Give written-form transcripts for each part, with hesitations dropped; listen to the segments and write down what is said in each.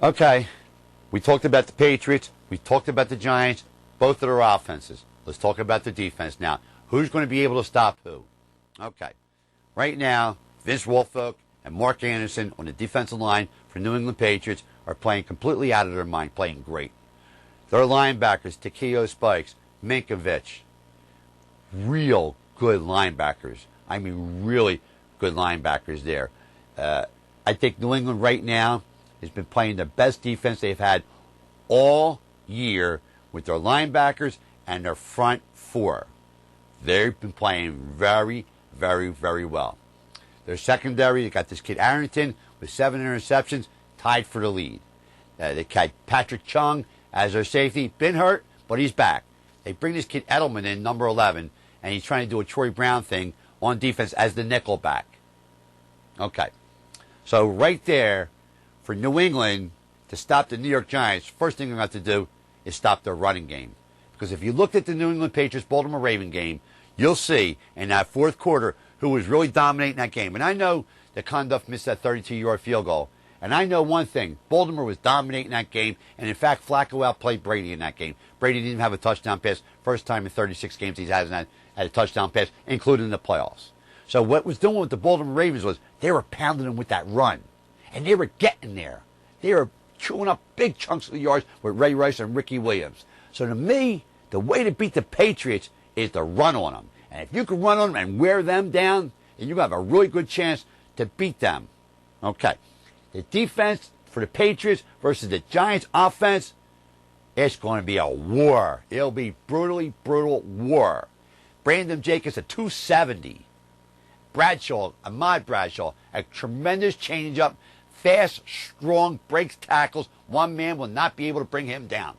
Okay, we talked about the Patriots. We talked about the Giants. Both of their offenses. Let's talk about the defense now. Who's going to be able to stop who? Okay, right now, Vince Wilfork and Mark Anderson on the defensive line for New England Patriots are playing completely out of their mind, playing great. Their linebackers, Takeo Spikes, Minkovich, real good linebackers. I mean, really good linebackers there. I think New England right now has been playing the best defense they've had all year with their linebackers and their front four. They've been playing very, very, very well. Their secondary, they got this kid Arrington with 7 interceptions, tied for the lead. They got Patrick Chung as their safety, been hurt, but he's back. They bring this kid Edelman in, number 11, and he's trying to do a Troy Brown thing on defense as the nickel back. Okay. So right there, for New England to stop the New York Giants, first thing they're going to have to do is stop their running game. Because if you looked at the New England Patriots-Baltimore Raven game, you'll see in that fourth quarter who was really dominating that game. And I know that Conduff missed that 32-yard field goal. And I know one thing. Baltimore was dominating that game. And, in fact, Flacco outplayed Brady in that game. Brady didn't have a touchdown pass. First time in 36 games he hasn't had a touchdown pass, including the playoffs. So what was doing with the Baltimore Ravens was they were pounding them with that run. And they were getting there. They were chewing up big chunks of the yards with Ray Rice and Ricky Williams. So to me, the way to beat the Patriots is to run on them. And if you can run on them and wear them down, then you have a really good chance to beat them. Okay. The defense for the Patriots versus the Giants offense, it's going to be a war. It'll be brutally, brutal war. Brandon Jacobs at 270. Ahmad Bradshaw, a tremendous changeup, fast, strong, breaks tackles. One man will not be able to bring him down.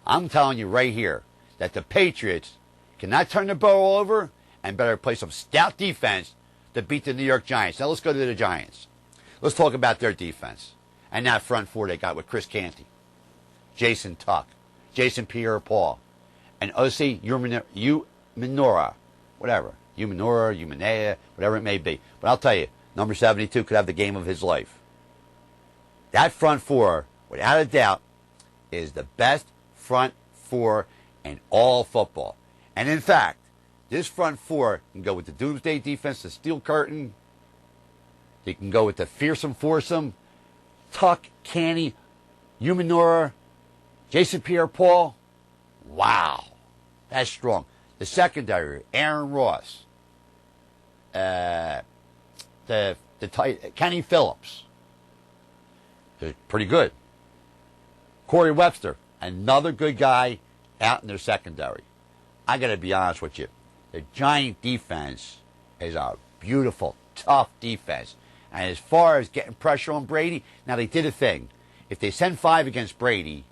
I'm telling you right here that the Patriots cannot turn the ball over and better play some stout defense to beat the New York Giants. Now let's go to the Giants. Let's talk about their defense and that front four they got with Chris Canty, Jason Tuck, Jason Pierre-Paul, and O.C. Umenora, whatever. Umanea, whatever it may be. But I'll tell you, number 72 could have the game of his life. That front four, without a doubt, is the best front four in all football. And in fact, this front four can go with the Doomsday defense, the Steel Curtain. They can go with the Fearsome Foursome, Tuck, Canny, Umanora, Jason Pierre-Paul. Wow, that's strong. The secondary, Aaron Ross, the Kenny Phillips, they're pretty good. Corey Webster, another good guy out in their secondary. I got to be honest with you. The Giant defense is a beautiful, tough defense. And as far as getting pressure on Brady, now they did a thing. If they send 5 against Brady,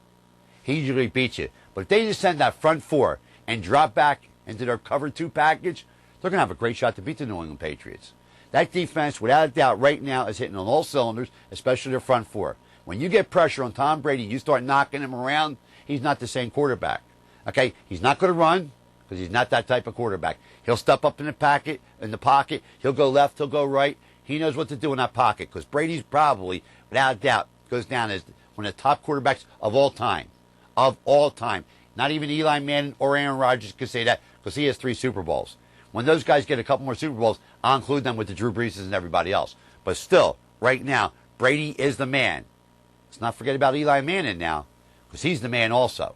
he usually beats you. But if they just send that front four and drop back into their cover 2 package, they're going to have a great shot to beat the New England Patriots. That defense, without a doubt, right now is hitting on all cylinders, especially their front four. When you get pressure on Tom Brady, you start knocking him around, he's not the same quarterback. Okay? He's not going to run because he's not that type of quarterback. He'll step up in the pocket. He'll go left, he'll go right. He knows what to do in that pocket because Brady's probably, without a doubt, goes down as one of the top quarterbacks of all time. Of all time. Not even Eli Manning or Aaron Rodgers could say that because he has 3 Super Bowls. When those guys get a couple more Super Bowls, I'll include them with the Drew Breeses and everybody else. But still, right now, Brady is the man. Let's not forget about Eli Manning now because he's the man also.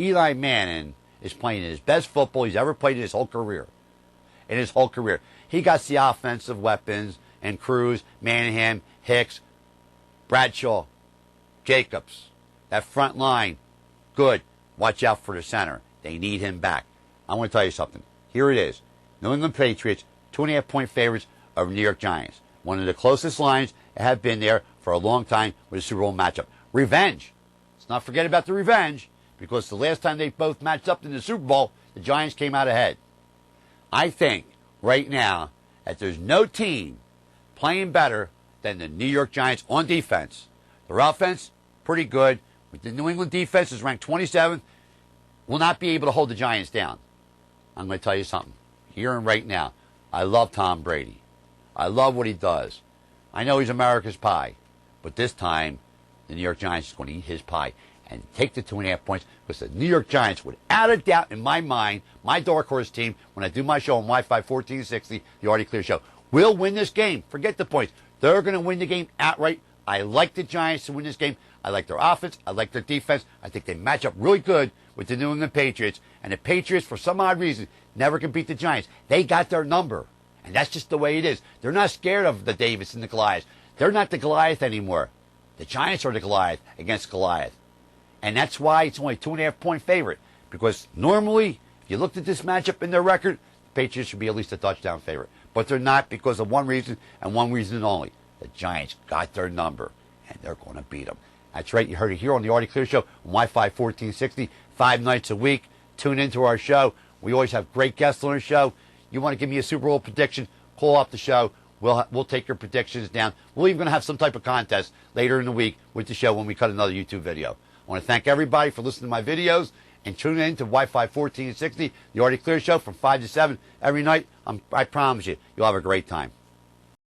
Eli Manning is playing his best football he's ever played in his whole career. He got the offensive weapons and Cruz, Manningham, Hicks, Bradshaw, Jacobs. That front line, good. Watch out for the center. They need him back. I want to tell you something. Here it is. New England Patriots, 2.5-point favorites of New York Giants. One of the closest lines that have been there for a long time with a Super Bowl matchup. Revenge. Let's not forget about the revenge because the last time they both matched up in the Super Bowl, the Giants came out ahead. I think right now that there's no team playing better than the New York Giants on defense. Their offense, pretty good. But the New England defense is ranked 27th. Will not be able to hold the Giants down. I'm going to tell you something. Here and right now, I love Tom Brady. I love what he does. I know he's America's pie. But this time, the New York Giants is going to eat his pie and take the 2.5 points, because the New York Giants, without a doubt in my mind, my dark horse team, when I do my show on Wi-Fi 1460, the Artie Clear Show, will win this game. Forget the points. They're going to win the game outright. I like the Giants to win this game. I like their offense. I like their defense. I think they match up really good with the New England Patriots. And the Patriots, for some odd reason, never can beat the Giants. They got their number. And that's just the way it is. They're not scared of the Davis and the Goliath. They're not the Goliath anymore. The Giants are the Goliath against Goliath. And that's why it's only a 2.5 point favorite. Because normally, if you looked at this matchup in their record, the Patriots should be at least a touchdown favorite. But they're not, because of one reason and one reason only. The Giants got their number, and they're going to beat them. That's right. You heard it here on the Artie Clear Show on Wi-Fi 1460, 5 nights a week. Tune into our show. We always have great guests on our show. You want to give me a Super Bowl prediction, call up the show. We'll take your predictions down. We're even going to have some type of contest later in the week with the show when we cut another YouTube video. I want to thank everybody for listening to my videos and tuning in to Wi-Fi 1460, the Artie Clear Show from 5 to 7 every night. I promise you, you'll have a great time.